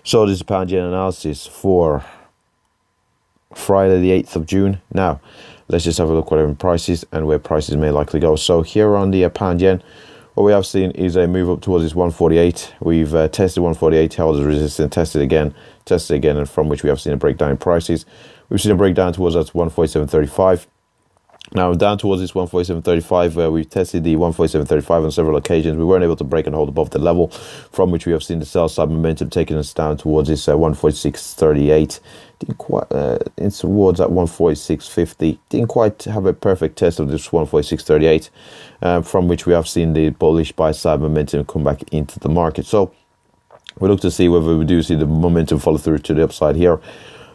So this is pound yen analysis for Friday the 8th of June. Now, let's just have a look at prices and where prices may likely go. So here on the pound yen, what we have seen is a move up towards this 148. We've tested 148, held as resistance, tested again, and from which we have seen a breakdown in prices. We've seen a breakdown towards that 147.35. Now down towards this 147.35, where we've tested the 147.35 on several occasions. We weren't able to break and hold above the level, from which we have seen the sell side momentum taking us down towards this 146.38. Didn't quite in towards that 146.50. Didn't quite have a perfect test of this 146.38, from which we have seen the bullish buy side momentum come back into the market. So we look to see whether we do see the momentum follow through to the upside here,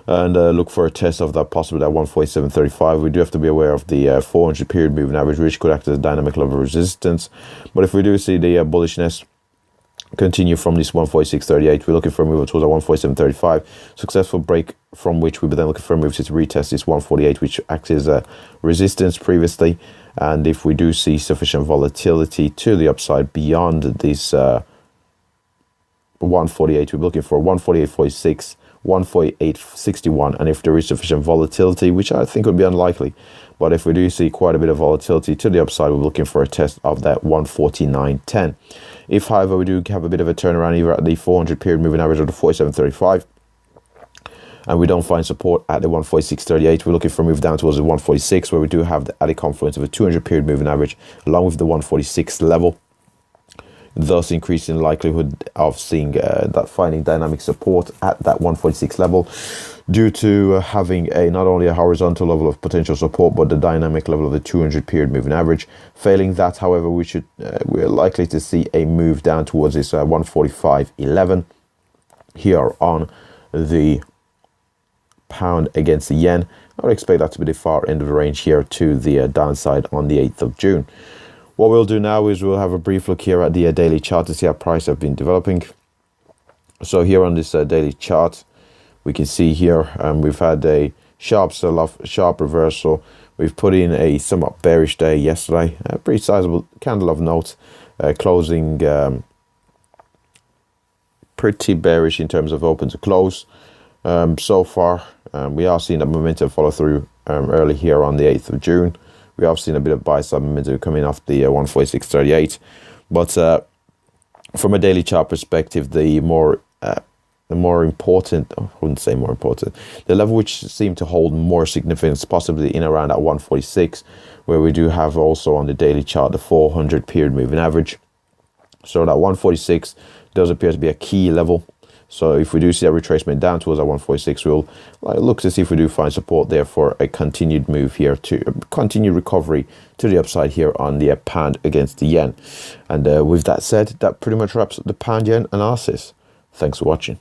and look for a test of that, possibly at 147.35. We do have to be aware of the 400 period moving average, which could act as a dynamic level of resistance. But if we do see the bullishness continue from this 146.38, we're looking for a move towards a 147.35. Successful break, from which we were then looking for a move to retest this 148, which acts as a resistance previously. And if we do see sufficient volatility to the upside beyond this 148, we're looking for 148.46, 148.61, and if there is sufficient volatility, which I think would be unlikely, but if we do see quite a bit of volatility to the upside, we're looking for a test of that 149.10. If, however, we do have a bit of a turnaround either at the 400 period moving average or the 47.35, and we don't find support at the 146.38, we're looking for a move down towards the 146, where we do have the added confluence of a 200 period moving average along with the 146 level, thus increasing the likelihood of seeing that finding dynamic support at that 146 level, due to having a not only a horizontal level of potential support, but the dynamic level of the 200 period moving average. Failing that, however, we're likely to see a move down towards this 145.11 here on the pound against the yen. I would expect that to be the far end of the range here to the downside on the 8th of June. What we'll do now is we'll have a brief look here at the daily chart to see how prices have been developing. So here on this daily chart, we can see here we've had a sharp sell-off, sharp reversal. We've put in a somewhat bearish day yesterday, a pretty sizable candle of note, closing pretty bearish in terms of open to close. So far, we are seeing that momentum follow through early here on the 8th of June. We have seen a bit of buy side momentum coming off the 146.38, but from a daily chart perspective, the more important, I wouldn't say more important, the level which seemed to hold more significance, possibly in around at 146, where we do have also on the daily chart the 400 period moving average. So that 146 does appear to be a key level. So if we do see a retracement down towards that 146, we'll look to see if we do find support there for a continued move here, to continued recovery to the upside here on the pound against the yen. And with that said, that pretty much wraps up the pound yen analysis. Thanks for watching.